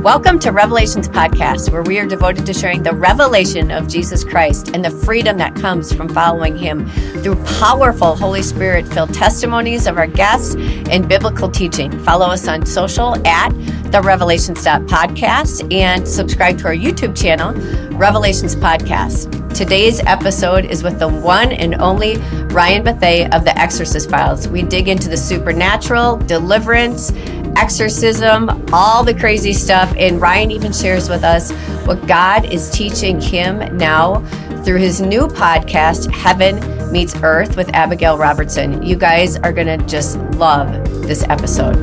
Welcome to Revelations Podcast, where we are devoted to sharing the revelation of Jesus Christ and the freedom that comes from following him through powerful Holy Spirit-filled testimonies of our guests and biblical teaching. Follow us on social at the Revelations.podcast and subscribe to our YouTube channel, Revelations Podcast. Today's episode is with the one and only Ryan Bethea of the Exorcist Files. We dig into the supernatural, deliverance, exorcism, all the crazy stuff, and Ryan even shares with us what God is teaching him now through his new podcast, Heaven Meets Earth with Abigail Robertson. You guys are going to just love this episode.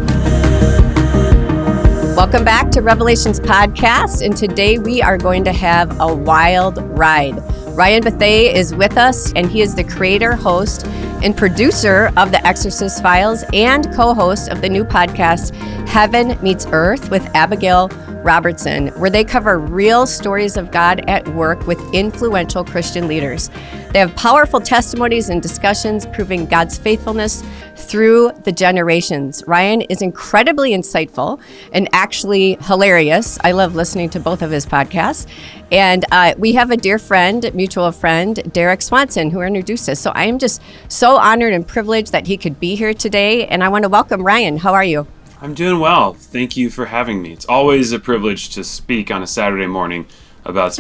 Welcome back to Revelations Podcast, and today we are going to have a wild ride. Ryan Bethea is with us, and he is the creator, host, and producer of the Exorcist Files and co-host of the new podcast, Heaven Meets Earth with Abigail Robertson, where they cover real stories of God at work with influential Christian leaders. They have powerful testimonies and discussions proving God's faithfulness through the generations. Ryan is incredibly insightful and actually hilarious. I love listening to both of his podcasts. And we have a dear friend, mutual friend, Derek Swanson, who introduced us. So I am just so honored and privileged that he could be here today. And I want to welcome Ryan. How are you? I'm doing well. Thank you for having me. It's always a privilege to speak on a Saturday morning about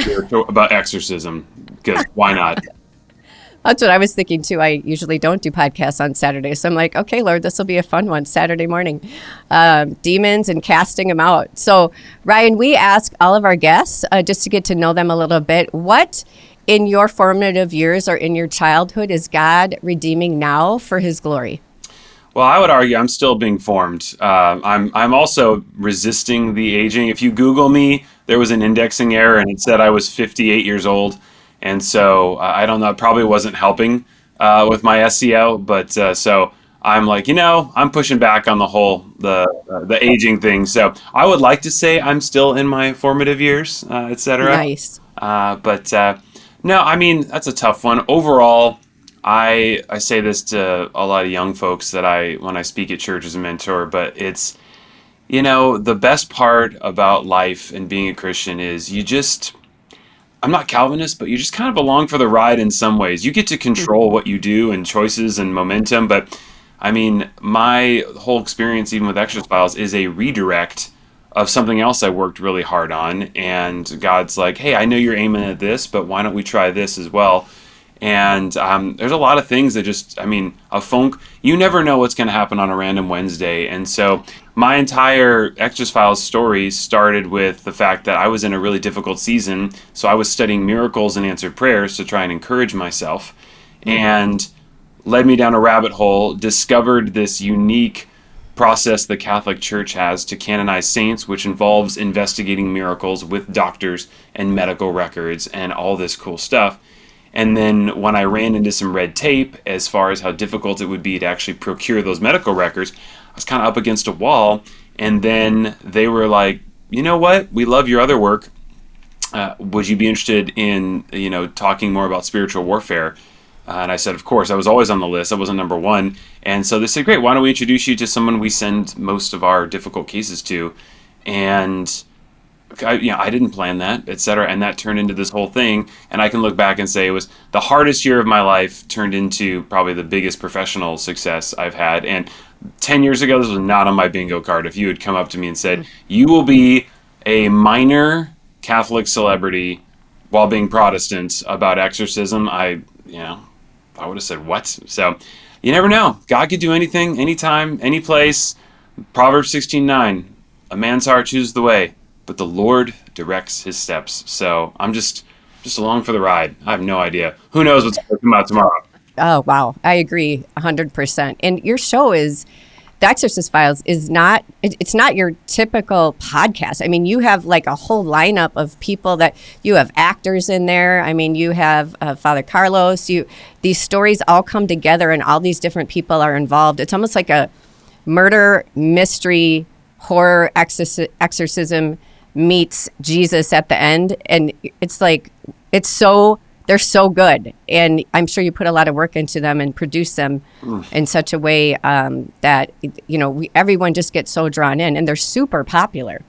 about exorcism, because why not? That's what I was thinking too. I usually don't do podcasts on Saturdays. So I'm like, okay, Lord, this will be a fun one, Saturday morning. Demons and casting them out. So Ryan, we ask all of our guests, just to get to know them a little bit, what in your formative years or in your childhood is God redeeming now for his glory? Well, I would argue I'm still being formed. I'm also resisting the aging. If you Google me, there was an indexing error and it said I was 58 years old. And so I don't know, it probably wasn't helping with my SEO. But so I'm like, I'm pushing back on the whole, the aging thing. So I would like to say I'm still in my formative years, et cetera. Nice. But no, I mean, that's a tough one. Overall, I say this to a lot of young folks that when I speak at church as a mentor, but it's, the best part about life and being a Christian is I'm not Calvinist, but you just kind of along for the ride in some ways. You get to control what you do and choices and momentum, but I mean, my whole experience, even with Exorcist Files, is a redirect of something else I worked really hard on, and God's like, hey, I know you're aiming at this, but why don't we try this as well? And there's a lot of things that you never know what's going to happen on a random Wednesday. And so my entire Exorcist Files story started with the fact that I was in a really difficult season. So I was studying miracles and answered prayers to try and encourage myself, and led me down a rabbit hole, discovered this unique process the Catholic Church has to canonize saints, which involves investigating miracles with doctors and medical records and all this cool stuff. And then when I ran into some red tape as far as how difficult it would be to actually procure those medical records, I was kind of up against a wall. And then they were like, you know what? We love your other work. Would you be interested in, talking more about spiritual warfare? And I said, of course. I was always on the list. I wasn't number one. And so they said, great, why don't we introduce you to someone we send most of our difficult cases to? And I didn't plan that, et cetera, and that turned into this whole thing. And I can look back and say it was the hardest year of my life turned into probably the biggest professional success I've had. And 10 years ago, this was not on my bingo card. If you had come up to me and said, you will be a minor Catholic celebrity while being Protestant about exorcism, I would have said, what? So you never know. God could do anything, anytime, any place. Proverbs 16:9, a man's heart chooses the way, but the Lord directs his steps. So I'm just along for the ride. I have no idea. Who knows what's going to come out tomorrow? Oh, wow. I agree 100%. And your show is, The Exorcist Files, it's not your typical podcast. I mean, you have like a whole lineup of people that you have actors in there. I mean, you have Father Carlos. These stories all come together and all these different people are involved. It's almost like a murder, mystery, horror, exorcism meets Jesus at the end, and it's like they're so good, and I'm sure you put a lot of work into them and produce them in such a way that everyone just gets so drawn in, and they're super popular.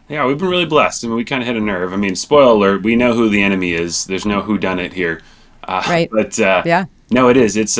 Yeah, we've been really blessed. I mean, we kind of hit a nerve. I mean, spoiler alert, we know who the enemy is. There's no who done it here. Right. But Yeah. no, it is. It's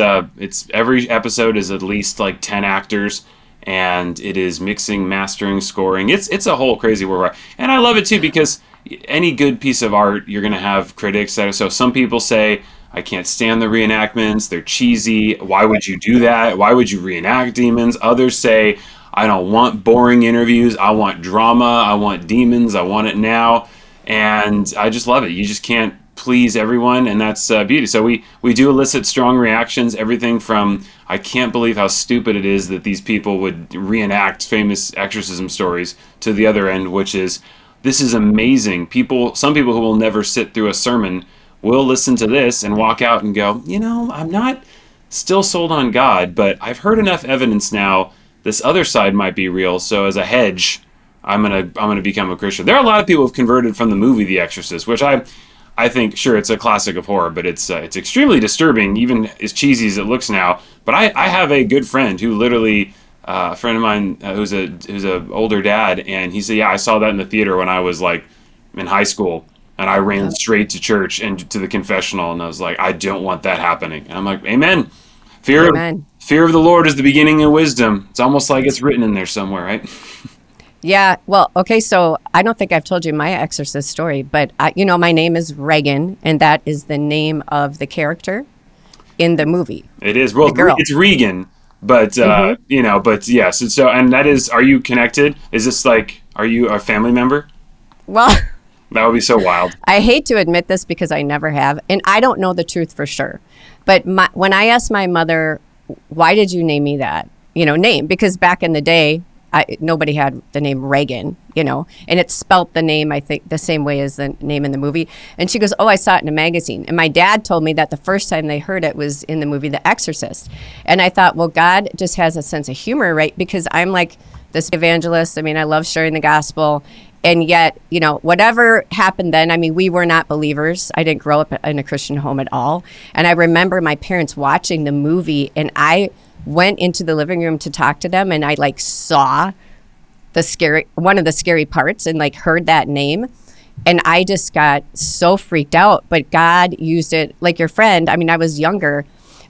every episode is at least like 10 actors, and it is mixing, mastering, scoring. It's a whole crazy world. And I love it too because any good piece of art, you're going to have critics that are, so some people say, I can't stand the reenactments. They're cheesy. Why would you do that? Why would you reenact demons? Others say, I don't want boring interviews. I want drama. I want demons. I want it now. And I just love it. You just can't please everyone, and that's beauty. So we do elicit strong reactions. Everything from I can't believe how stupid it is that these people would reenact famous exorcism stories to the other end, which is this is amazing. Some people who will never sit through a sermon will listen to this and walk out and go, I'm not still sold on God, but I've heard enough evidence now. This other side might be real. So as a hedge, I'm gonna become a Christian. There are a lot of people who've converted from the movie The Exorcist, which I think, sure, it's a classic of horror, but it's extremely disturbing, even as cheesy as it looks now. But I have a good friend who literally, a friend of mine who's a older dad, and he said, yeah, I saw that in the theater when I was like in high school, and I ran straight to church and to the confessional, and I was like, I don't want that happening. And I'm like, amen. Amen. Fear of the Lord is the beginning of wisdom. It's almost like it's written in there somewhere, right? Yeah. Well, okay. So I don't think I've told you my exorcist story, but my name is Reagan, and that is the name of the character in the movie. It is. Well, it's Regan, but but yes. So, and that is. Are you connected? Is this like? Are you a family member? Well, that would be so wild. I hate to admit this because I never have, and I don't know the truth for sure. But when I asked my mother, why did you name me that? Name, because back in the day, nobody had the name Reagan, and it's spelt the name, I think, the same way as the name in the movie. And she goes, oh, I saw it in a magazine. And my dad told me that the first time they heard it was in the movie The Exorcist. And I thought, well, God just has a sense of humor, right? Because I'm like this evangelist. I mean, I love sharing the gospel. And yet, whatever happened then, I mean, we were not believers. I didn't grow up in a Christian home at all. And I remember my parents watching the movie, and I went into the living room to talk to them, and I saw one of the scary parts and heard that name. And I just got so freaked out. But God used it, like your friend. I mean, I was younger,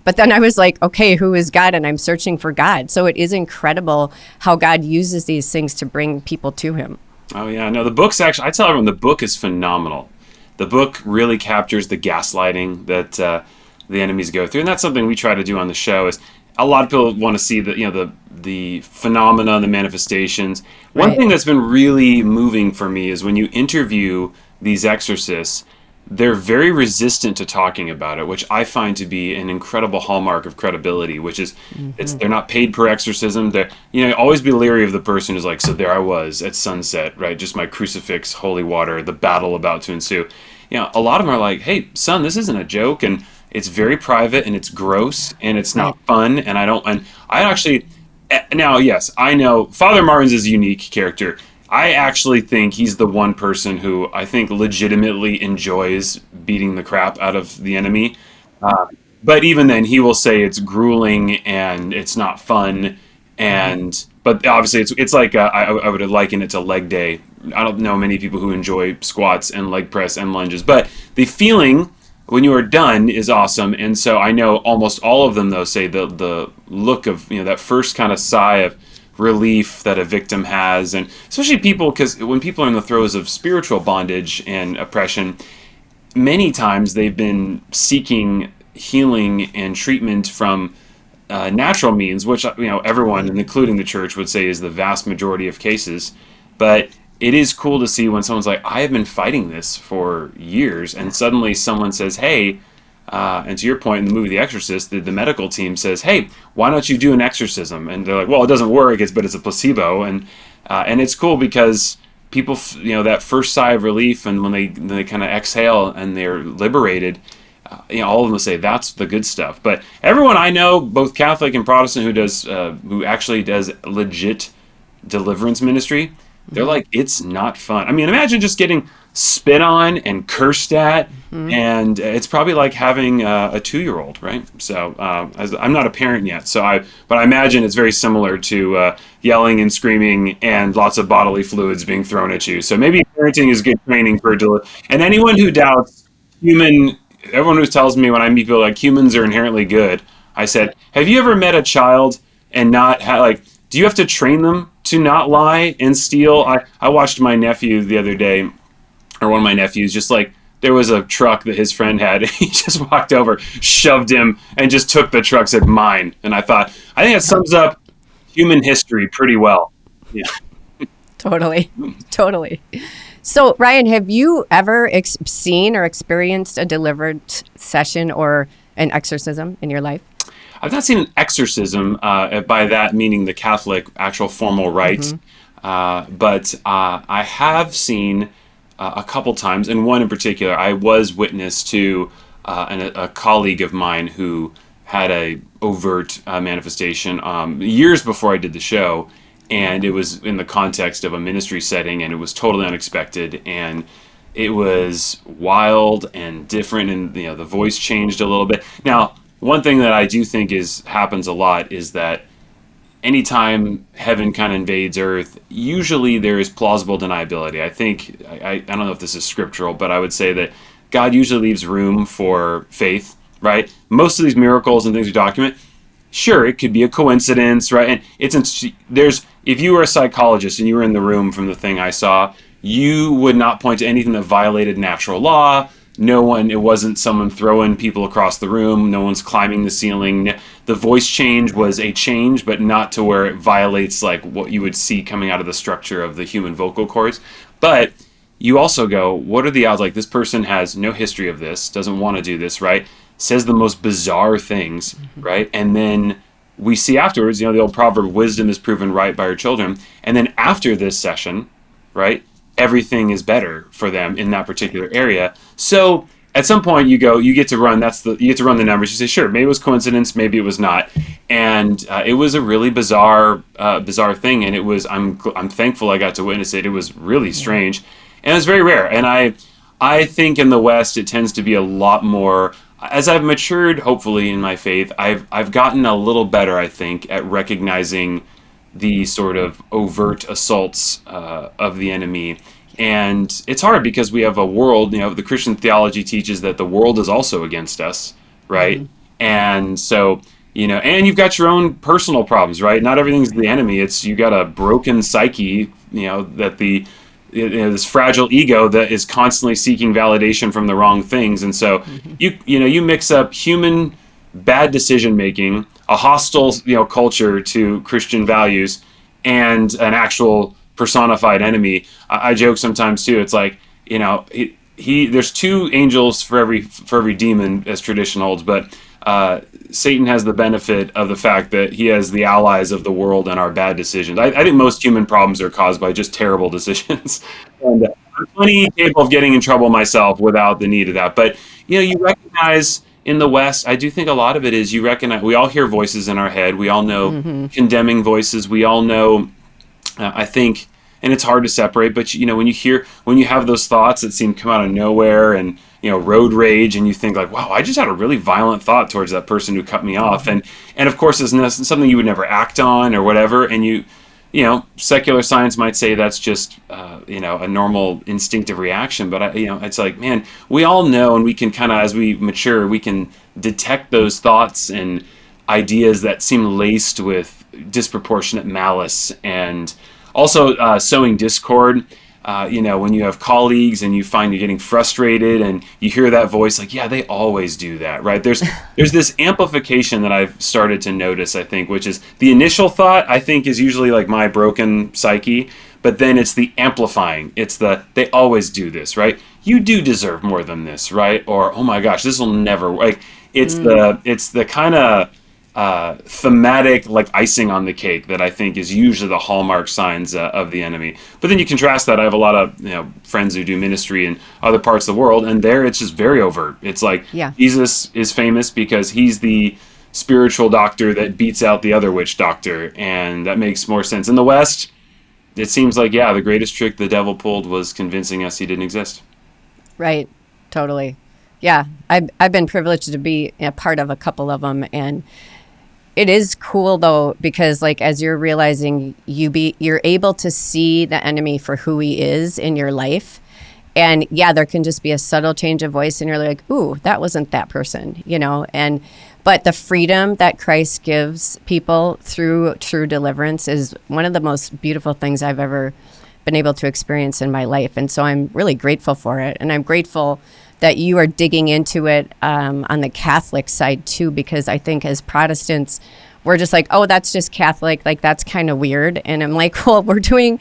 but then I was like, okay, who is God? And I'm searching for God. So it is incredible how God uses these things to bring people to him. Oh yeah, no, the book's actually, I tell everyone the book is phenomenal. The book really captures the gaslighting that the enemies go through, and that's something we try to do on the show. Is a lot of people want to see the phenomena, the manifestations. Right. One thing that's been really moving for me is when you interview these exorcists, they're very resistant to talking about it, which I find to be an incredible hallmark of credibility, which is they're not paid per exorcism. They're, always be leery of the person who's like, so there I was at sunset, right? Just my crucifix, holy water, the battle about to ensue. A lot of them are like, hey, son, this isn't a joke. And it's very private, and it's gross, and it's not fun. And I actually, now, yes, I know Father Martin's is a unique character. I actually think he's the one person who I think legitimately enjoys beating the crap out of the enemy. But even then, he will say it's grueling and it's not fun. But obviously, it's like I would liken it to leg day. I don't know many people who enjoy squats and leg press and lunges, but the feeling when you are done is awesome. And so I know almost all of them, though, say the look of that first kind of sigh of relief that a victim has, and especially people, because when people are in the throes of spiritual bondage and oppression, many times they've been seeking healing and treatment from natural means, which everyone, including the church, would say is the vast majority of cases. But it is cool to see when someone's like, I have been fighting this for years, and suddenly someone says, hey, and to your point, in the movie The Exorcist, the medical team says, hey, why don't you do an exorcism? And they're like, well, it doesn't work, but it's a placebo. And it's cool because people, that first sigh of relief, and when they kind of exhale and they're liberated, all of them will say that's the good stuff. But everyone I know, both Catholic and Protestant, who actually does legit deliverance ministry, they're like, it's not fun. I mean, imagine just getting spit on and cursed at And it's probably like having a 2-year-old, right? So I'm not a parent yet, but I imagine it's very similar to yelling and screaming and lots of bodily fluids being thrown at you. So maybe parenting is good training for and anyone who doubts everyone who tells me when I meet people like humans are inherently good, I said, have you ever met a child and not do you have to train them to not lie and steal? I watched my nephew the other day, or one of my nephews, just like there was a truck that his friend had. He just walked over, shoved him, and just took the truck, said, mine. And I thought, I think that sums up human history pretty well. Yeah. Totally. So, Ryan, have you ever seen or experienced a deliverance session or an exorcism in your life? I've not seen an exorcism, by that meaning the Catholic actual formal rite, but I have seen a couple times, and one in particular, I was witness to a colleague of mine who had a overt manifestation years before I did the show, and it was in the context of a ministry setting, and it was totally unexpected, and it was wild and different, and the voice changed a little bit. Now, one thing that I do think happens a lot is that anytime heaven kind of invades earth, usually there is plausible deniability. I think, I don't know if this is scriptural, but I would say that God usually leaves room for faith, right? Most of these miracles and things we document, sure, it could be a coincidence, right? And if you were a psychologist and you were in the room from the thing I saw, you would not point to anything that violated natural law. It wasn't someone throwing people across the room. No one's climbing the ceiling. The voice change was a change, but not to where it violates like what you would see coming out of the structure of the human vocal cords. But you also go, what are the odds? Like, this person has no history of this, doesn't want to do this, right? Says the most bizarre things, right? And then we see afterwards, the old proverb, wisdom is proven right by her children. And then after this session, right, everything is better for them in that particular area. So at some point you get to run the numbers. You say, sure, maybe it was coincidence, maybe it was not. And it was a really bizarre thing. And I'm thankful I got to witness it. It was really strange, and it was very rare. And I think in the West, it tends to be a lot more, as I've matured, hopefully in my faith, I've gotten a little better, I think, at recognizing the sort of overt assaults of the enemy. And it's hard because we have a world, the Christian theology teaches that the world is also against us, right? And so, and you've got your own personal problems, right? Not everything's the enemy. You got a broken psyche, that this fragile ego that is constantly seeking validation from the wrong things. And so you mix up human bad decision making, a hostile culture to Christian values, and an actual personified enemy. I joke sometimes too. It's like there's two angels for every demon, as tradition holds, but Satan has the benefit of the fact that he has the allies of the world and our bad decisions. I think most human problems are caused by just terrible decisions, and I'm plenty capable of getting in trouble myself without the need of that. But you recognize. In the West, I do think a lot of it is you recognize, we all hear voices in our head. We all know condemning voices. We all know, I think, and it's hard to separate, but when you have those thoughts that seem to come out of nowhere, and road rage, and you think like, wow, I just had a really violent thought towards that person who cut me off. And of course, it's something you would never act on or whatever. And secular science might say that's just, a normal instinctive reaction. But, it's like, man, we all know, and we can kind of, as we mature, we can detect those thoughts and ideas that seem laced with disproportionate malice, and also sowing discord. When you have colleagues and you find you're getting frustrated and you hear that voice, like, yeah, they always do that, right? There's this amplification that I've started to notice, I think, which is the initial thought, I think, is usually like my broken psyche, but then it's the amplifying. It's they always do this, right? You do deserve more than this, right? Or, oh my gosh, this will never work. It's the kind of thematic, like icing on the cake, that I think is usually the hallmark signs of the enemy. But then you contrast that. I have a lot of friends who do ministry in other parts of the world, and there it's just very overt. It's like Jesus is famous because he's the spiritual doctor that beats out the other witch doctor, and that makes more sense. In the West, it seems like the greatest trick the devil pulled was convincing us he didn't exist. Right, totally. Yeah, I've been privileged to be a part of a couple of them, and it is cool though, because like as you're realizing you're able to see the enemy for who he is in your life. And yeah, there can just be a subtle change of voice and you're like, ooh, that wasn't that person, but the freedom that Christ gives people through true deliverance is one of the most beautiful things I've ever been able to experience in my life. And so I'm really grateful for it. And I'm grateful that you are digging into it on the Catholic side too, because I think as Protestants, we're just like, oh, that's just Catholic. Like, that's kind of weird. And I'm like, well, we're doing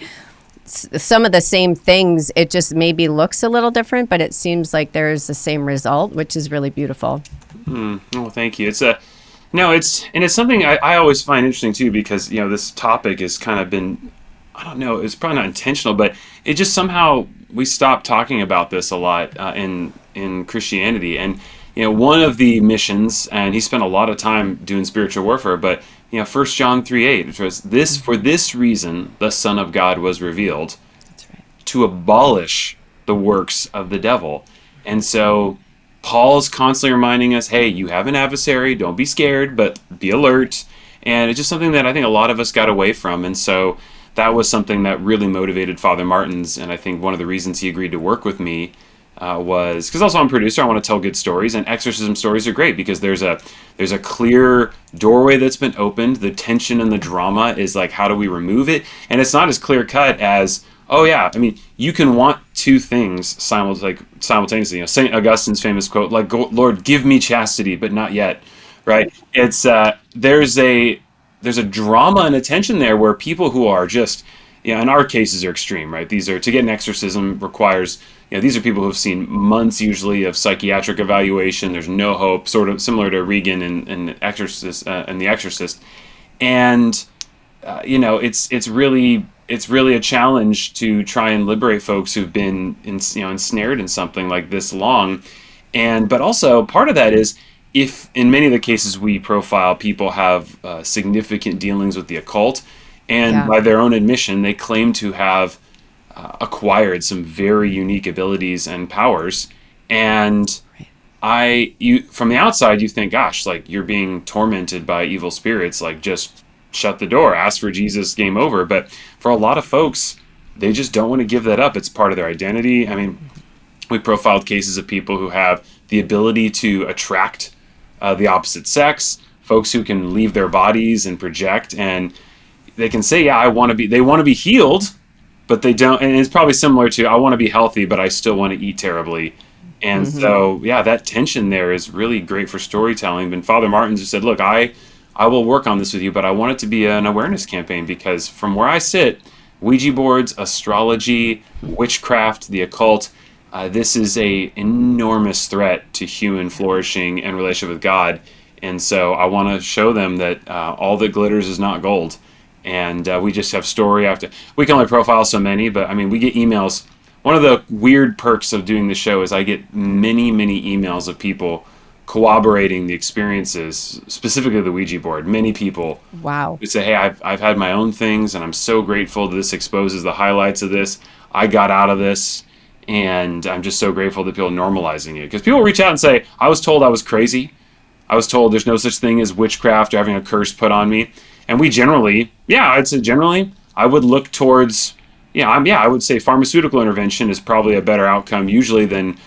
some of the same things. It just maybe looks a little different, but it seems like there's the same result, which is really beautiful. Oh, thank you. It's something I always find interesting too, because, this topic has kind of been, I don't know, it's probably not intentional, but it just somehow we stopped talking about this a lot in Christianity. And, one of the missions, and he spent a lot of time doing spiritual warfare, but, 1 John 3:8, which was this, for this reason, the Son of God was revealed. That's right. To abolish the works of the devil. And so Paul's constantly reminding us, hey, you have an adversary, don't be scared, but be alert. And it's just something that I think a lot of us got away from. And so that was something that really motivated Father Martins, and I think one of the reasons he agreed to work with me was because also I'm a producer. I want to tell good stories, and exorcism stories are great because there's a clear doorway that's been opened. The tension and the drama is like, how do we remove it? And it's not as clear cut as, oh yeah, I mean, you can want two things simultaneously. St. Augustine's famous quote, like, Lord, give me chastity, but not yet, right? It's there's a drama and a tension there where people who are just, in our cases are extreme, right? These are, to get an exorcism requires, these are people who have seen months usually of psychiatric evaluation. There's no hope, sort of similar to Reagan and The Exorcist, and it's really a challenge to try and liberate folks who've been ensnared in something like this long, but also part of that is, if in many of the cases we profile, people have significant dealings with the occult, and by their own admission, they claim to have acquired some very unique abilities and powers. And from the outside, you think, gosh, like, you're being tormented by evil spirits, like, just shut the door, ask for Jesus, game over. But for a lot of folks, they just don't want to give that up. It's part of their identity. I mean, we profiled cases of people who have the ability to attract the opposite sex, folks who can leave their bodies and project, and they can say, yeah, they want to be healed, but they don't. And it's probably similar to, I want to be healthy, but I still want to eat terribly. And so, yeah, that tension there is really great for storytelling. And Father Martins just said, look, I will work on this with you, but I want it to be an awareness campaign, because from where I sit, Ouija boards, astrology, witchcraft, the occult, this is a enormous threat to human flourishing and relationship with God. And so I want to show them that all that glitters is not gold. And we just have story after. We can only profile so many, but I mean, we get emails. One of the weird perks of doing the show is I get many, many emails of people corroborating the experiences, specifically the Ouija board. Many people who say, hey, I've had my own things, and I'm so grateful that this exposes the highlights of this. I got out of this, and I'm just so grateful that people are normalizing it. Because people reach out and say, I was told I was crazy. I was told there's no such thing as witchcraft or having a curse put on me. And we generally, I'd say generally, I would look towards, I would say pharmaceutical intervention is probably a better outcome usually than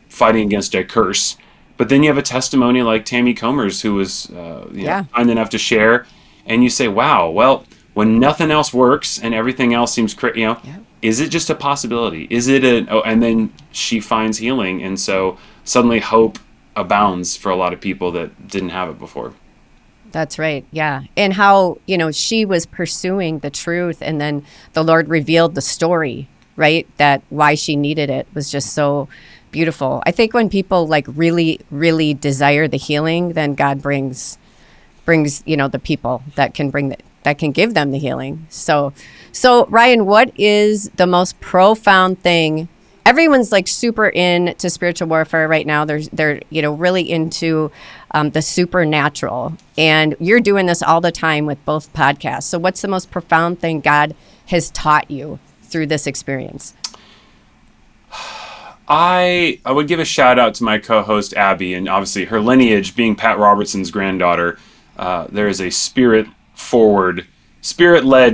fighting against a curse. But then you have a testimony like Tammy Comer's, who was kind enough to share, and you say, wow, well, when nothing else works and everything else seems is it just a possibility? Is it and then she finds healing, and so suddenly hope abounds for a lot of people that didn't have it before. That's right. Yeah. And how, she was pursuing the truth, and then the Lord revealed the story, right? That why she needed it was just so beautiful. I think when people like really, really desire the healing, then God brings, the people that can that can give them the healing. So Ryan, what is the most profound thing? Everyone's like super into spiritual warfare right now. They're really into the supernatural, and you're doing this all the time with both podcasts. So what's the most profound thing God has taught you through this experience? I would give a shout out to my co-host Abby, and obviously her lineage being Pat Robertson's granddaughter. There is a spirit-led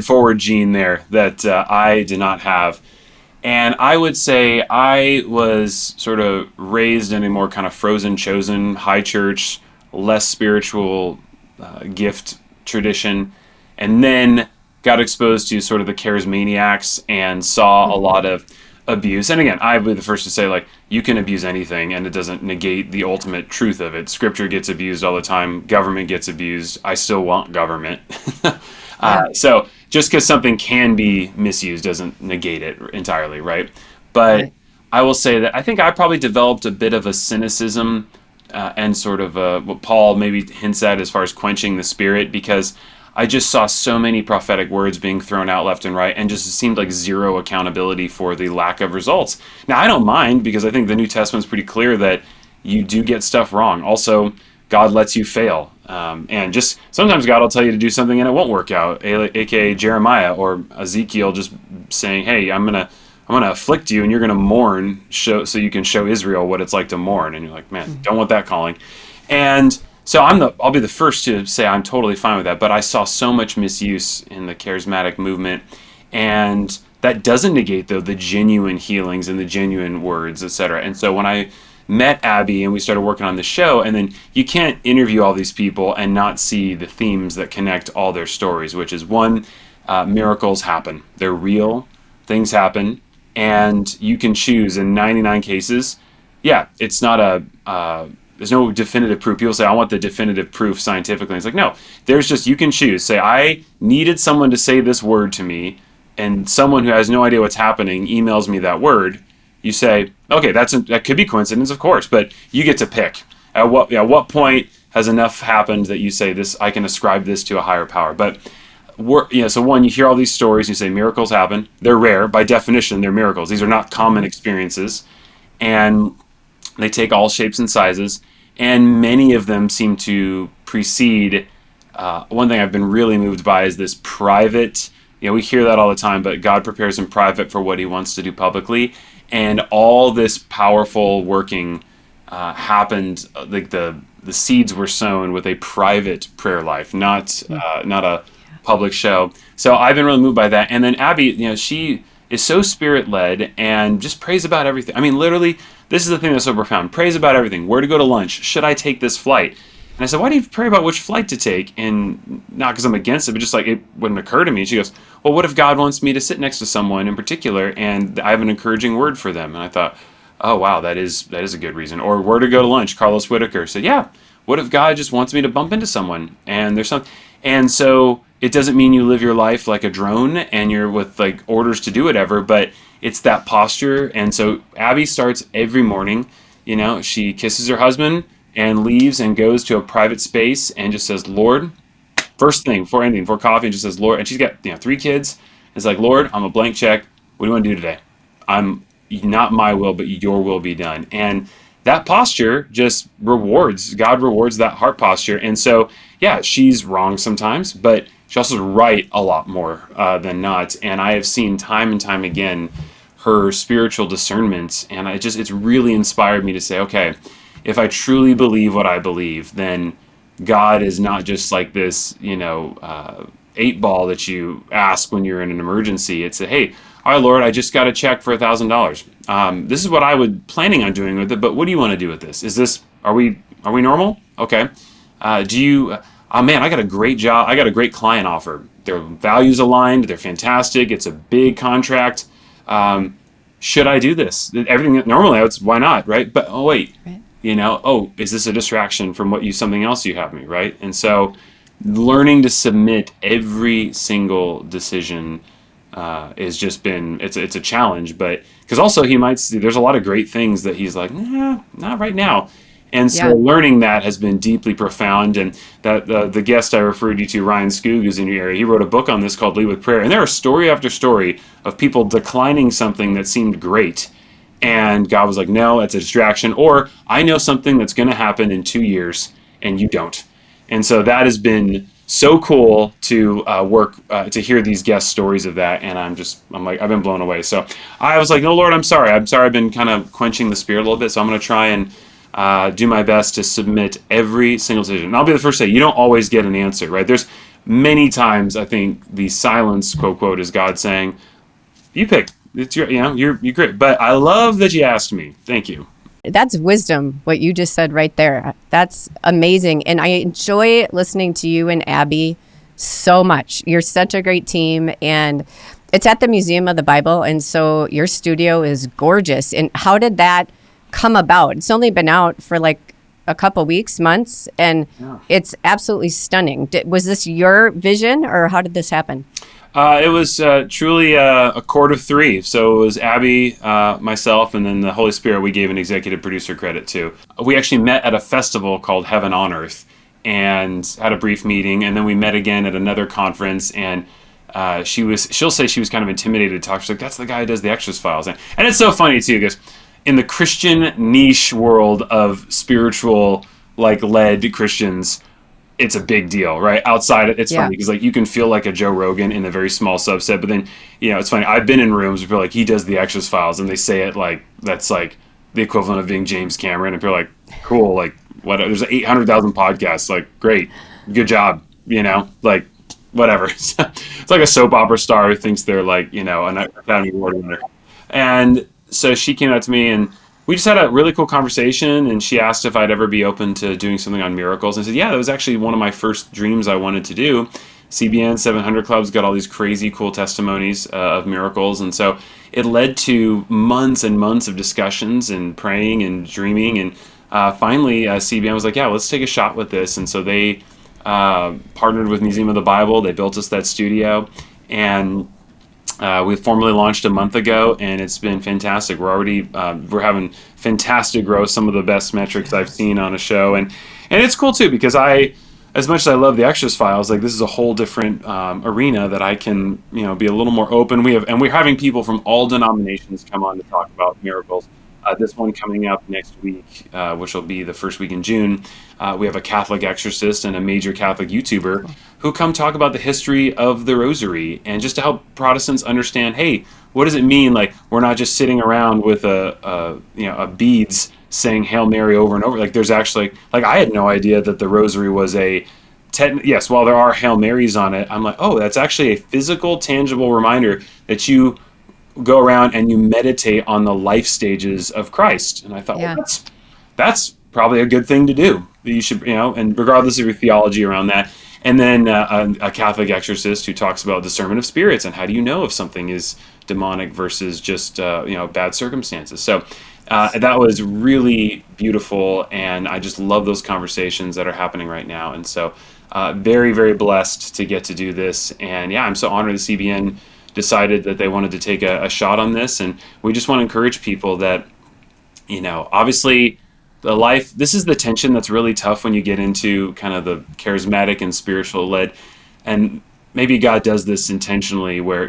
forward gene there that I did not have. And I would say I was sort of raised in a more kind of frozen, chosen, high church, less spiritual gift tradition, and then got exposed to sort of the charismaniacs and saw a lot of abuse. And again, I would be the first to say, like, you can abuse anything and it doesn't negate the ultimate truth of it. Scripture gets abused all the time. Government gets abused. I still want government. So just because something can be misused doesn't negate it entirely, right? But Right. I will say that I think I probably developed a bit of a cynicism and sort of what Paul maybe hints at as far as quenching the spirit, because I just saw so many prophetic words being thrown out left and right, and just seemed like zero accountability for the lack of results. Now, I don't mind, because I think the New Testament's pretty clear that you do get stuff wrong. Also, God lets you fail. And just sometimes God will tell you to do something and it won't work out, aka Jeremiah or Ezekiel just saying, "Hey, I'm gonna afflict you and you're gonna mourn, so you can show Israel what it's like to mourn." And you're like, "Man, don't want that calling." And so I'll be the first to say I'm totally fine with that. But I saw so much misuse in the charismatic movement, and that doesn't negate though the genuine healings and the genuine words, etc. And so when I met Abby and we started working on the show, and then you can't interview all these people and not see the themes that connect all their stories, which is one, miracles happen. They're real, things happen, and you can choose in 99 cases. Yeah, it's not there's no definitive proof. People say, "I want the definitive proof scientifically." It's like, no, there's just, you can choose. Say, I needed someone to say this word to me, and someone who has no idea what's happening emails me that word. You say, okay, that could be coincidence, of course, but you get to pick. At what point has enough happened that you say, this, I can ascribe this to a higher power? But so one, you hear all these stories, you say miracles happen. They're rare. By definition, they're miracles. These are not common experiences. And they take all shapes and sizes. And many of them seem to precede. One thing I've been really moved by is this private, we hear that all the time, but God prepares in private for what he wants to do publicly. And all this powerful working happened, like the seeds were sown with a private prayer life, not a public show. So I've been really moved by that. And then Abby, she is so spirit led and just prays about everything. I mean, literally, this is the thing that's so profound. Prays about everything. Where to go to lunch? Should I take this flight? And I said, why do you pray about which flight to take? And not because I'm against it, but just like it wouldn't occur to me. She goes, well, what if God wants me to sit next to someone in particular and I have an encouraging word for them? And I thought, oh, wow, that is a good reason. Or where to go to lunch? Carlos Whitaker said, yeah, what if God just wants me to bump into someone? And there's something. And so it doesn't mean you live your life like a drone and you're with like orders to do whatever, but it's that posture. And so Abby starts every morning, she kisses her husband and leaves and goes to a private space and just says, Lord, first thing, before anything, before coffee, and just says, Lord, and she's got 3 kids. It's like, Lord, I'm a blank check. What do you want to do today? I'm not my will, but your will be done. And that posture just God rewards that heart posture. And so, yeah, she's wrong sometimes, but she also is right a lot more than not. And I have seen time and time again her spiritual discernment, and it's really inspired me to say, okay, if I truly believe what I believe, then God is not just like this, 8-ball that you ask when you're in an emergency. It's hey, all right, Lord, I just got a check for $1,000. This is what I was planning on doing with it, but what do you want to do with this? Are we normal? Okay. Oh man, I got a great job. I got a great client offer. Their values aligned. They're fantastic. It's a big contract. Should I do this? Everything normally, it's why not, right? But oh wait, right. Is this a distraction from something else you have me, right? And so, learning to submit every single decision has just been it's a challenge, but because also he might see there's a lot of great things that he's like, nah, not right now. And so learning that has been deeply profound. And that the guest I referred you to, Ryan Skoog, who's in your area, he wrote a book on this called Lead with Prayer. And there are story after story of people declining something that seemed great. And God was like, no, that's a distraction. Or I know something that's going to happen in 2 years and you don't. And so that has been so cool to work to hear these guest stories of that, and I'm like, I've been blown away. So I was like, no, Lord, I'm sorry. I've been kind of quenching the spirit a little bit, so I'm going to try and do my best to submit every single decision. And I'll be the first to say, you don't always get an answer, right? There's many times I think the silence, quote, is God saying, you pick. It's you're great. But I love that you asked me. Thank you. That's wisdom, what you just said right there. That's amazing. And I enjoy listening to you and Abby so much. You're such a great team. And it's at the Museum of the Bible. And so your studio is gorgeous. And how did that come about? It's only been out for like a couple weeks, months, and it's absolutely stunning. Was this your vision, or how did this happen? It was truly a chord of three. So it was Abby, myself, and then the Holy Spirit we gave an executive producer credit to. We actually met at a festival called Heaven on Earth and had a brief meeting, and then we met again at another conference, and she'll say she was kind of intimidated to talk. She's like, that's the guy who does the Exorcist Files. And it's so funny too, because in the Christian niche world of spiritual, like, led Christians, it's a big deal, right? Outside, it's funny because like you can feel like a Joe Rogan in a very small subset, but then it's funny. I've been in rooms where people are like, he does the Exorcist Files, and they say it like that's like the equivalent of being James Cameron, and people are like, cool, like what? There's 800,000 podcasts, like great, good job, like whatever. It's like a soap opera star who thinks they're like an Academy Award winner, and so she came out to me and we just had a really cool conversation, and she asked if I'd ever be open to doing something on miracles. And I said, yeah, that was actually one of my first dreams I wanted to do. CBN 700 Club's got all these crazy cool testimonies of miracles. And so it led to months and months of discussions and praying and dreaming. And finally, CBN was like, yeah, let's take a shot with this. And so they partnered with Museum of the Bible. They built us that studio. And we formally launched a month ago, and it's been fantastic. We're having fantastic growth, some of the best metrics I've seen on a show, and it's cool too because as much as I love the Exorcist Files, like this is a whole different arena that I can be a little more open. We're having people from all denominations come on to talk about miracles. This one coming up next week, which will be the first week in June, we have a Catholic exorcist and a major Catholic YouTuber who come talk about the history of the Rosary, and just to help Protestants understand, hey, what does it mean? Like, we're not just sitting around with a beads saying Hail Mary over and over. Like, there's actually, like, I had no idea that the Rosary was yes, while there are Hail Marys on it, I'm like, oh, that's actually a physical, tangible reminder that you go around and you meditate on the life stages of Christ. And I thought, well, that's probably a good thing to do. You should, and regardless of your theology around that. And then a Catholic exorcist who talks about discernment of spirits and how do you know if something is demonic versus just bad circumstances. So that was really beautiful, and I just love those conversations that are happening right now. And so very, very blessed to get to do this. And yeah, I'm so honored that CBN decided that they wanted to take a shot on this, and we just want to encourage people that obviously this is the tension that's really tough when you get into kind of the charismatic and spiritual led, and maybe God does this intentionally where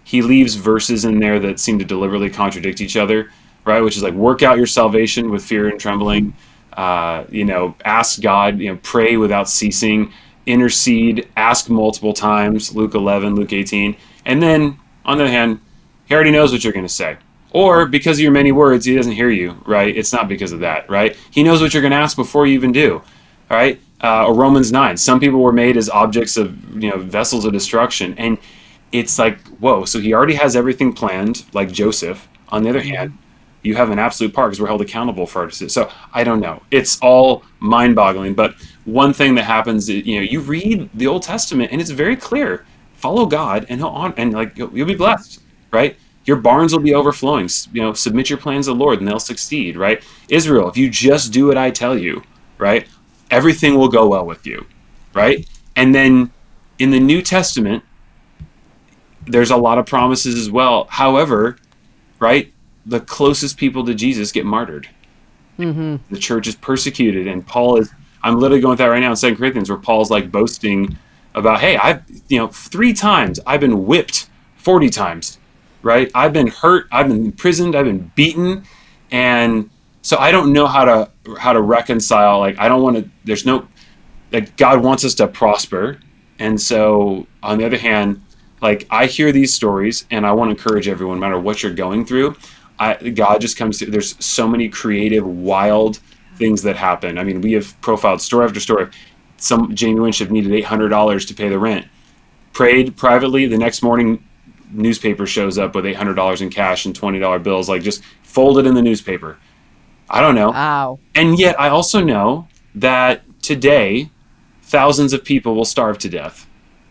he leaves verses in there that seem to deliberately contradict each other, right? Which is like, work out your salvation with fear and trembling, ask God, pray without ceasing, intercede, ask multiple times, Luke 11, Luke 18. And then, on the other hand, he already knows what you're going to say. Or because of your many words, he doesn't hear you, right? It's not because of that, right? He knows what you're going to ask before you even do, all right? Or Romans 9, some people were made as objects of, vessels of destruction. And it's like, whoa, so he already has everything planned, like Joseph. On the other hand, you have an absolute part because we're held accountable for our decisions. So I don't know. It's all mind-boggling. But one thing that happens, you read the Old Testament, and it's very clear. Follow God, and you'll be blessed, right? Your barns will be overflowing. Submit your plans to the Lord, and they'll succeed, right? Israel, if you just do what I tell you, right, everything will go well with you, right? And then in the New Testament, there's a lot of promises as well. However, right, the closest people to Jesus get martyred. Mm-hmm. The church is persecuted, and I'm literally going with that right now in 2 Corinthians, where Paul's like boasting about, hey, I've 3 times I've been whipped 40 times, right? I've been hurt, I've been imprisoned, I've been beaten, and so I don't know how to reconcile. Like, I don't want to. There's no, like, God wants us to prosper, And so, on the other hand, like I hear these stories, and I want to encourage everyone, no matter what you're going through, God just comes through. There's so many creative, wild things that happen. I mean, we have profiled story after story. Some Jamie Winship needed $800 to pay the rent. Prayed privately. The next morning, newspaper shows up with $800 in cash and $20 bills, like just folded in the newspaper. I don't know. Wow. And yet, I also know that today, thousands of people will starve to death,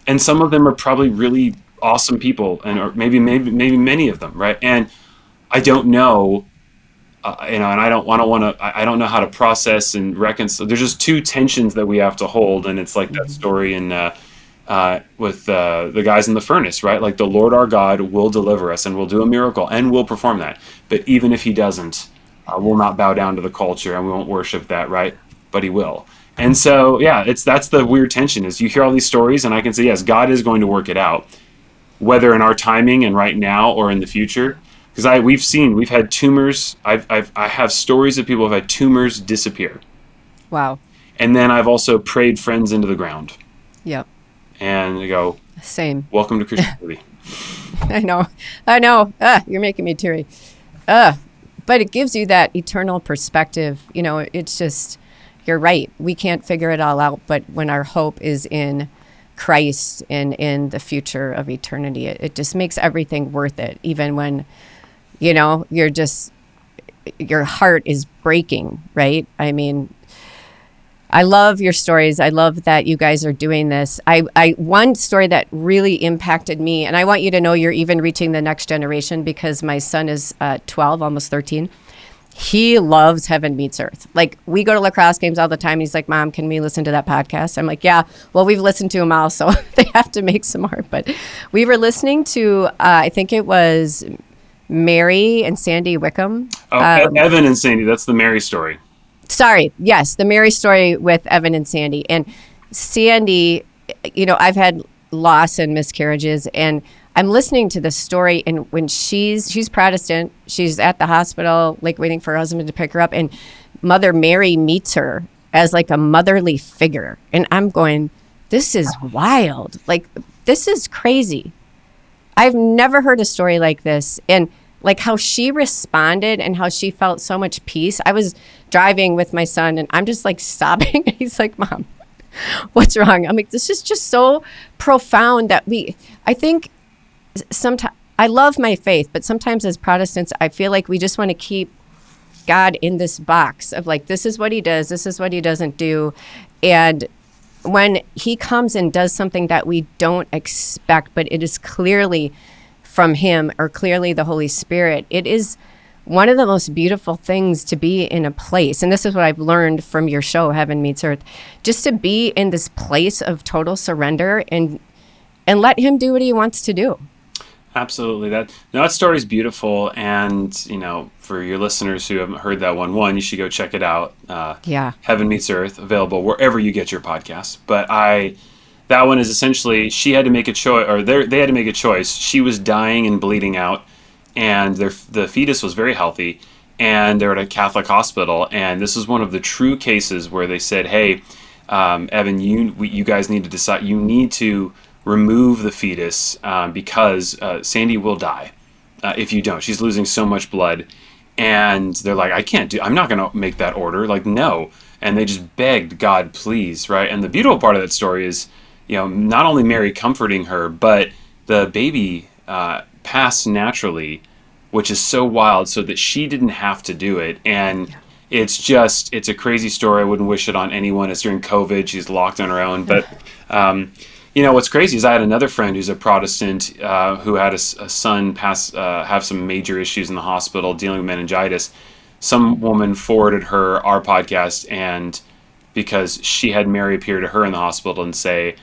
and some of them are probably really awesome people, and or maybe many of them, right? And I don't know, and I don't want to. I don't know how to process and reconcile. There's just two tensions that we have to hold, and it's like that story in with the guys in the furnace, right? Like the Lord our God will deliver us and will do a miracle and will perform that. But even if he doesn't, we'll not bow down to the culture and we won't worship that, right? But he will. And so, yeah, that's the weird tension is you hear all these stories and I can say, yes, God is going to work it out, whether in our timing and right now or in the future. Because we've had tumors. I have stories of people who have had tumors disappear. Wow. And then I've also prayed friends into the ground. Yep. And they go, same. Welcome to Christianity. I know. You're making me teary. But it gives you that eternal perspective. You know, it's just, you're right. We can't figure it all out. But when our hope is in Christ and in the future of eternity, it just makes everything worth it. Even when, you know, your heart is breaking, right? I mean, I love your stories. I love that you guys are doing this. One story that really impacted me, and I want you to know you're even reaching the next generation because my son is 12, almost 13. He loves Heaven Meets Earth. Like, we go to lacrosse games all the time. He's like, Mom, can we listen to that podcast? I'm like, yeah, well, we've listened to them all, so they have to make some more. But we were listening to, I think it was Mary and Sandy Wickham. Evan and Sandy, that's the Mary story. Sorry. Yes. The Mary story with Evan and Sandy. And Sandy, you know, I've had loss and miscarriages, and I'm listening to this story. And when she's Protestant, she's at the hospital, like waiting for her husband to pick her up. And Mother Mary meets her as like a motherly figure. And I'm going, this is wild. Like, this is crazy. I've never heard a story like this. And like how she responded and how she felt so much peace. I was driving with my son and I'm just like sobbing. He's like, Mom, what's wrong? I'm like, this is just so profound that I think sometimes, I love my faith, but sometimes as Protestants, I feel like we just want to keep God in this box of like, this is what he does, this is what he doesn't do. And when he comes and does something that we don't expect, but it is clearly from him or clearly the Holy Spirit, it is one of the most beautiful things to be in a place. And this is what I've learned from your show, Heaven Meets Earth, just to be in this place of total surrender and let him do what he wants to do. Absolutely. That story is beautiful. And, you know, for your listeners who haven't heard that one, you should go check it out. Yeah. Heaven Meets Earth, available wherever you get your podcasts. But that one is essentially, she had to make a choice, or they had to make a choice. She was dying and bleeding out, and the fetus was very healthy, and they're at a Catholic hospital. And this is one of the true cases where they said, hey, Evan, you guys need to decide, you need to remove the fetus because Sandy will die if you don't. She's losing so much blood. And they're like, I'm not going to make that order. Like, no. And they just begged God, please, right? And the beautiful part of that story is, you know, not only Mary comforting her, but the baby passed naturally, which is so wild, so that she didn't have to do it. And it's a crazy story. I wouldn't wish it on anyone. It's during COVID. She's locked on her own. But, you know, what's crazy is I had another friend who's a Protestant who had a son have some major issues in the hospital dealing with meningitis. Some woman forwarded her our podcast, and because she had Mary appear to her in the hospital and say,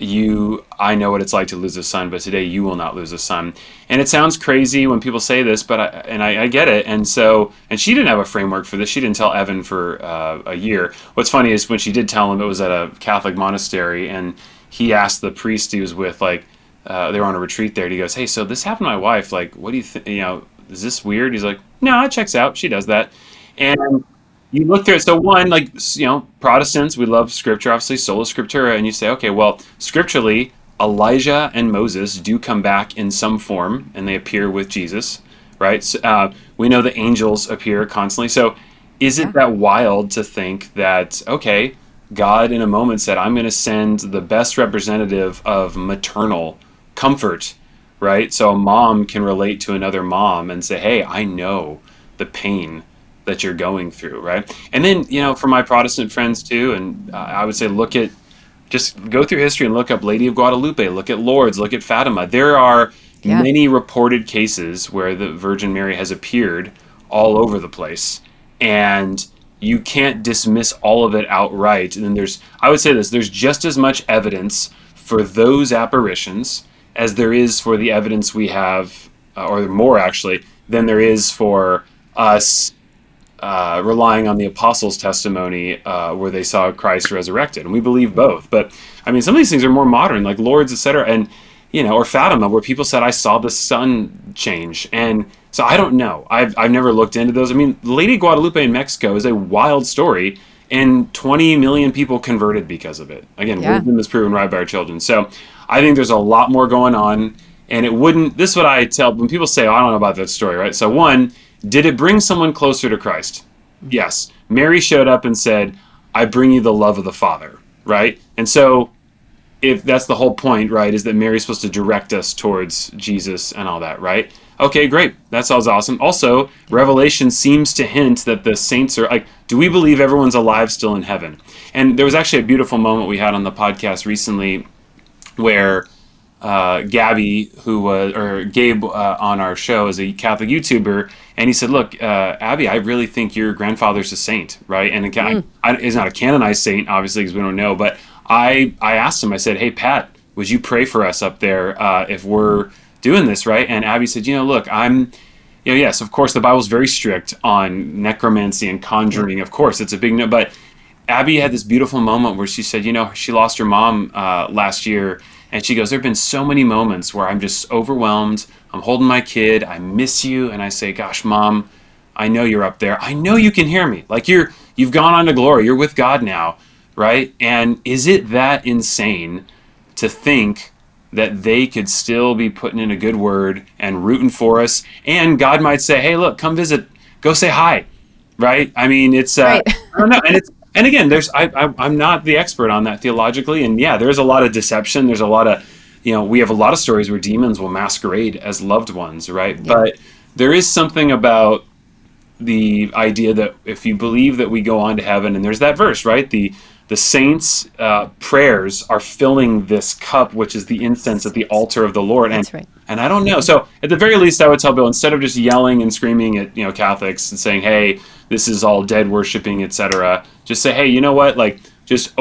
I know what it's like to lose a son, but today you will not lose a son. And it sounds crazy when people say this, but I get it. And she didn't have a framework for this. She didn't tell Evan for a year. What's funny is when she did tell him, it was at a Catholic monastery, and he asked the priest he was with, like, they were on a retreat there, and he goes, hey, so this happened to my wife. Like, what do you think? You know, is this weird? He's like, no, it checks out. She does that. And you look through it. So one, like, Protestants, we love scripture, obviously, sola scriptura, and you say, okay, well, scripturally, Elijah and Moses do come back in some form, and they appear with Jesus, right? So, we know the angels appear constantly. So is it that wild to think that, okay, God in a moment said, I'm going to send the best representative of maternal comfort, right? So a mom can relate to another mom and say, hey, I know the pain that you're going through, right? And then, for my Protestant friends too, and I would say just go through history and look up Lady of Guadalupe, look at Lourdes, look at Fatima. There are many reported cases where the Virgin Mary has appeared all over the place. And you can't dismiss all of it outright. And then I would say there's just as much evidence for those apparitions as there is for the evidence we have, or more actually, than there is for us relying on the apostles' testimony where they saw Christ resurrected. And we believe both. But, I mean, some of these things are more modern, like Lourdes, etc. And, or Fatima, where people said, I saw the sun change. And so I don't know. I've never looked into those. I mean, Lady Guadalupe in Mexico is a wild story, and 20 million people converted because of it. Again, wisdom is proven right by our children. So I think there's a lot more going on. And this is what I tell when people say, I don't know about that story, right? So one, did it bring someone closer to Christ? Yes. Mary showed up and said, I bring you the love of the Father, right? And so if that's the whole point, right, is that Mary's supposed to direct us towards Jesus and all that, right? Okay, great. That sounds awesome. Also, Revelation seems to hint that the saints are, like, do we believe everyone's alive still in heaven? And there was actually a beautiful moment we had on the podcast recently where Gabe on our show is a Catholic YouTuber, and he said, look, Abby, I really think your grandfather's a saint, right? And he's not a canonized saint, obviously, because we don't know, but I asked him, I said, hey, Pat, would you pray for us up there if we're doing this, right? And Abby said, look, yes, of course, the Bible's very strict on necromancy and conjuring. Of course, it's a big no, but Abby had this beautiful moment where she said, she lost her mom last year, and she goes, there have been so many moments where I'm just overwhelmed. I'm holding my kid. I miss you. And I say, gosh, Mom, I know you're up there. I know you can hear me. Like you've gone on to glory. You're with God now, right? And is it that insane to think that they could still be putting in a good word and rooting for us? And God might say, hey, look, come visit. Go say hi, right? I mean, it's, right. I don't know. And again, I'm not the expert on that theologically. And yeah, there's a lot of deception. There's a lot of, we have a lot of stories where demons will masquerade as loved ones, right? Yeah. But there is something about the idea that if you believe that we go on to heaven, and there's that verse, right? The saints' prayers are filling this cup, which is the incense at the altar of the Lord. That's right. And I don't know. So at the very least, I would tell Bill, instead of just yelling and screaming at Catholics and saying, hey, this is all dead worshiping, etc., just say, hey, you know what? Like, just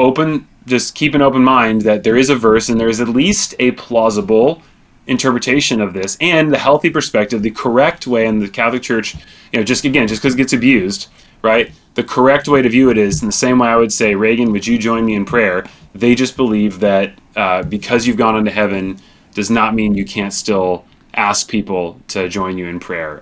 keep an open mind that there is a verse and there is at least a plausible interpretation of this and the healthy perspective, the correct way. In the Catholic Church, just because it gets abused, right? The correct way to view it is in the same way I would say, Reagan, would you join me in prayer? They just believe that because you've gone into heaven does not mean you can't still ask people to join you in prayer,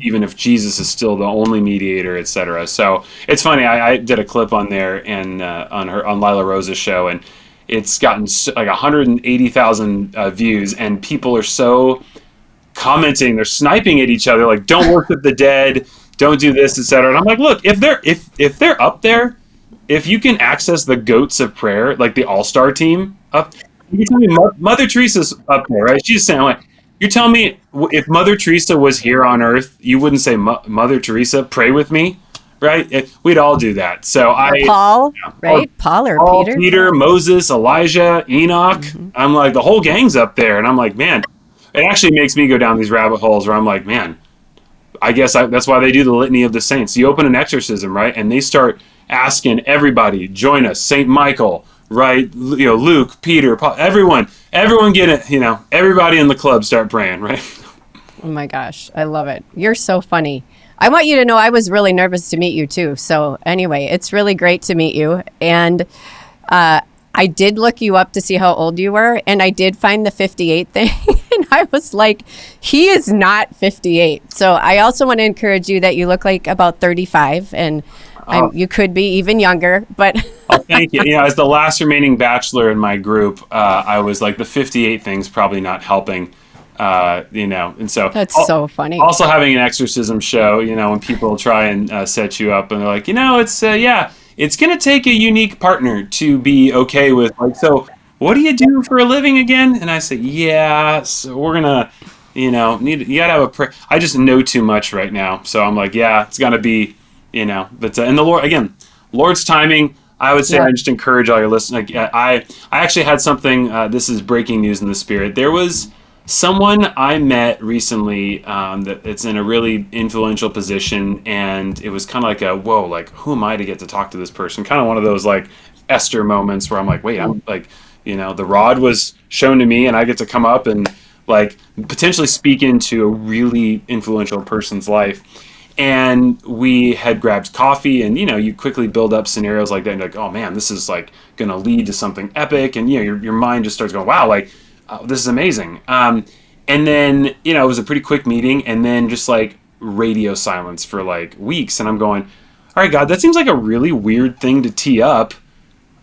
even if Jesus is still the only mediator, etc. So it's funny. I did a clip on there and on Lila Rosa's show, and it's gotten like 180,000 views, and people are so commenting. They're sniping at each other, like, "Don't worship the dead, don't do this, etc." And I'm like, look, if they're up there, if you can access the goats of prayer, like the all-star team up, you tell me Mother Teresa's up there, right? She's saying, like, you're telling me if Mother Teresa was here on Earth, you wouldn't say, Mother Teresa, pray with me, right? We'd all do that. So Paul, right? Paul or Peter, Moses, Elijah, Enoch. Mm-hmm. I'm like, the whole gang's up there, and I'm like, man, it actually makes me go down these rabbit holes where I'm like, man, I guess that's why they do the litany of the saints. You open an exorcism, right, and they start asking everybody, join us, Saint Michael, right? Luke, Peter, Paul, everyone get it. Everybody in the club start praying, right? Oh my gosh, I love it. You're so funny. I want you to know I was really nervous to meet you too. So anyway, it's really great to meet you. And I did look you up to see how old you were, and I did find the 58 thing. And I was like, he is not 58. So I also want to encourage you that you look like about 35. And You could be even younger, but Oh, thank you. As the last remaining bachelor in my group, I was like the 58 things probably not helping, and so that's so funny. Also having an exorcism show, when people try and set you up and they're like, it's going to take a unique partner to be okay with like, so what do you do for a living again? And I say, yeah, so we're going to, you got to have a prayer. I just know too much right now. So I'm like, yeah, it's got to be, but, and the Lord, again, Lord's timing, I would say I just encourage all your listeners. Like, I actually had something, this is breaking news in the spirit. There was someone I met recently that it's in a really influential position, and it was kind of like whoa, like, who am I to get to talk to this person? Kind of one of those like Esther moments where I'm like, wait, I'm like, the rod was shown to me and I get to come up and like potentially speak into a really influential person's life. And we had grabbed coffee, and you quickly build up scenarios like that, and like, oh man, this is like going to lead to something epic, and your mind just starts going, wow, like this is amazing. And then it was a pretty quick meeting, and then just like radio silence for like weeks, and I'm going, all right, God, that seems like a really weird thing to tee up.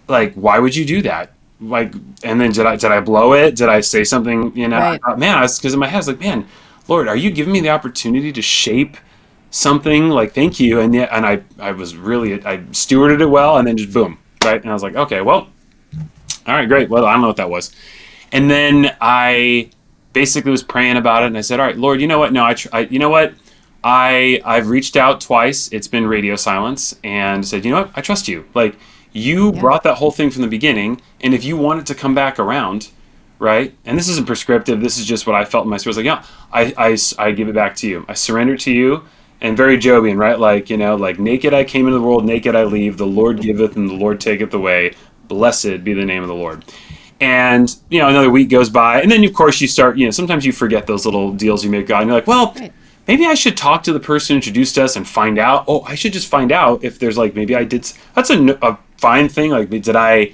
Like, why would you do that? Like, and then did I blow it? Did I say something? Right. Because in my head I was like, man, Lord, are you giving me the opportunity to shape something? Like, thank you. And I was really, I stewarded it well, and then just boom, right? And I was like, okay, well, all right, great. Well, I don't know what that was. And then I basically was praying about it, and I said, all right, Lord, you know what? No, I've reached out twice. It's been radio silence, and said, you know what? I trust you. Like, you brought that whole thing from the beginning, and if you want it to come back around, right? And this isn't prescriptive. This is just what I felt in my spirit. I was like, I give it back to you. I surrender to you. And very Jobian, right? Like, like naked I came into the world, naked I leave. The Lord giveth and the Lord taketh away. Blessed be the name of the Lord. And, another week goes by. And then, of course, you start, sometimes you forget those little deals you make God. And you're like, well, maybe I should talk to the person who introduced us and find out. Oh, I should just find out if there's like, maybe I did. That's a fine thing. Like, did I,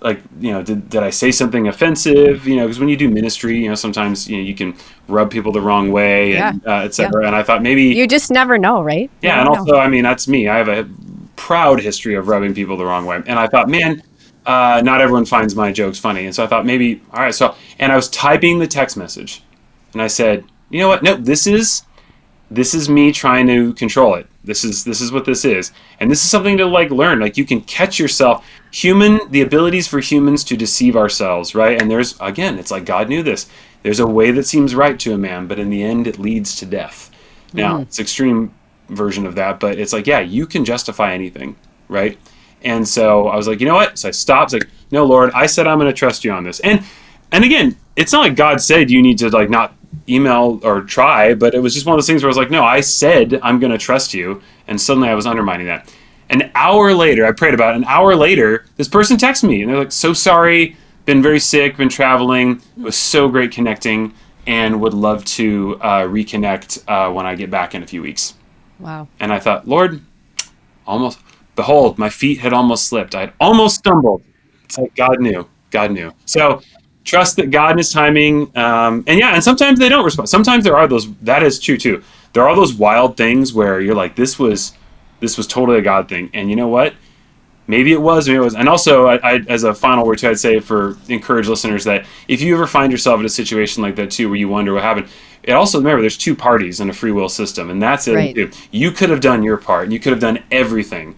like, did I say something offensive? Because when you do ministry, sometimes, you can rub people the wrong way, and et cetera. Yeah. And I thought maybe you just never know, right? Yeah. And also, I mean, that's me. I have a proud history of rubbing people the wrong way. And I thought, man, not everyone finds my jokes funny. And so I thought maybe, all right. So, and I was typing the text message, and I said, you know what? No, this is me trying to control it. This is what this is. And this is something to like learn. Like, you can catch yourself. The abilities for humans to deceive ourselves, right? And there's, again, it's like God knew this. There's a way that seems right to a man, but in the end it leads to death. Now, it's extreme version of that, but it's like, yeah, you can justify anything, right? And so I was like, you know what? So I stopped. It's like, no, Lord, I said I'm going to trust you on this. And again, it's not like God said you need to like not email or try, but it was just one of those things where I was like, no, I said I'm going to trust you. And suddenly I was undermining that. An hour later, I prayed about it. An hour later, this person texted me, and they're like, so sorry, been very sick, been traveling. It was so great connecting, and would love to reconnect when I get back in a few weeks. Wow. And I thought, Lord, behold, my feet had almost slipped. I had almost stumbled. It's like God knew. So trust that God in His timing. And sometimes they don't respond. Sometimes there are those, that is true too. There are those wild things where you're like, this was totally a God thing. And you know what? Maybe it was. And also, I as a final word too, I'd say encourage listeners that if you ever find yourself in a situation like that too, where you wonder what happened, it also, remember, there's two parties in a free will system, and that's it. Right. Too. You could have done your part, and you could have done everything,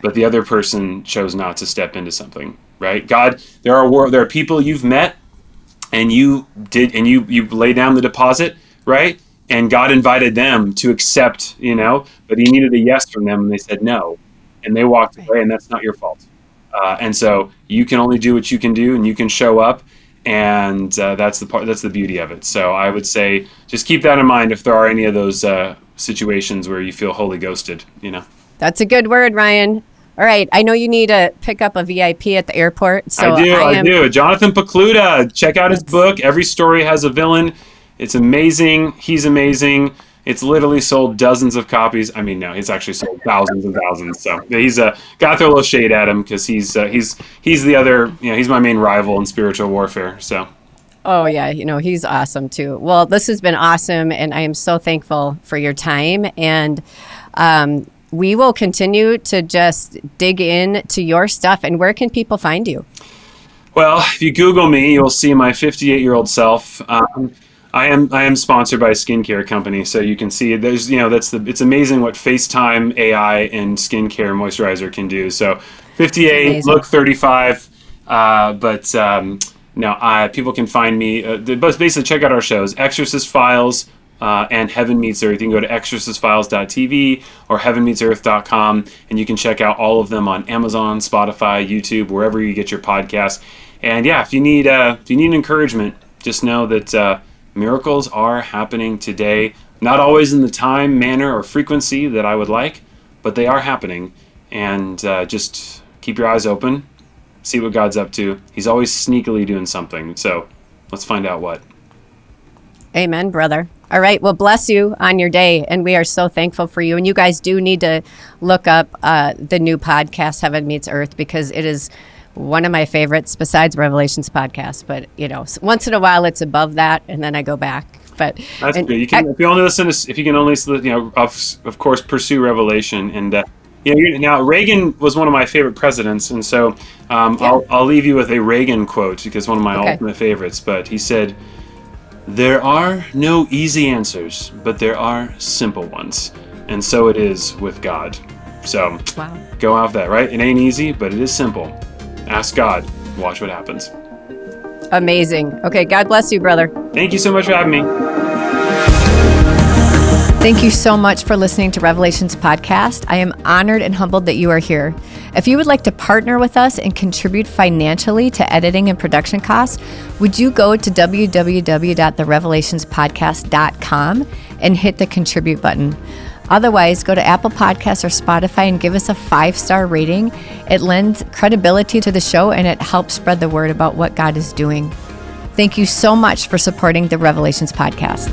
but the other person chose not to step into something, right? God, there are people you've met, and you lay down the deposit, right? And God invited them to accept, but He needed a yes from them, and they said no. And they walked away, and that's not your fault. And so you can only do what you can do, and you can show up, and that's the beauty of it. So I would say just keep that in mind if there are any of those situations where you feel Holy Ghosted, That's a good word, Ryan. All right, I know you need to pick up a VIP at the airport. So I do. Jonathan Pokluda, check out his book. Every story has a villain. It's amazing. He's amazing. It's literally sold dozens of copies. I mean, no, it's actually sold thousands and thousands. So he's got to throw a little shade at him because he's the other, he's my main rival in spiritual warfare. So. Oh yeah, he's awesome too. Well, this has been awesome, and I am so thankful for your time. And we will continue to just dig into your stuff. And where can people find you? Well, if you Google me, you'll see my 58-year-old self. I am sponsored by a skincare company, so you can see there's it's amazing what FaceTime AI and skincare moisturizer can do. So 58, look 35, people can find me. Basically, check out our shows, Exorcist Files and Heaven Meets Earth. You can go to exorcistfiles.tv or heavenmeetsearth.com, and you can check out all of them on Amazon, Spotify, YouTube, wherever you get your podcasts. And yeah, if you need encouragement, just know that miracles are happening today. Not always in the time, manner, or frequency that I would like, but they are happening. And just keep your eyes open, see what God's up to. He's always sneakily doing something. So let's find out what. Amen, brother. All right. Well, bless you on your day. And we are so thankful for you. And you guys do need to look up the new podcast, Heaven Meets Earth, because it is one of my favorites besides Revelations podcast. But, once in a while it's above that. And then I go back. But that's good. If you can only, of course, pursue Revelation. And, now Reagan was one of my favorite presidents. And so I'll leave you with a Reagan quote because one of my ultimate favorites. But he said, "There are no easy answers, but there are simple ones. And so it is with God." So Go off that, right? It ain't easy, but it is simple. Ask God. Watch what happens. Amazing. Okay. God bless you, brother. Thank you so much for having me. Thank you so much for listening to Revelations Podcast. I am honored and humbled that you are here. If you would like to partner with us and contribute financially to editing and production costs, would you go to www.therevelationspodcast.com and hit the contribute button. Otherwise, go to Apple Podcasts or Spotify and give us a 5-star rating. It lends credibility to the show and it helps spread the word about what God is doing. Thank you so much for supporting the Revelations Podcast.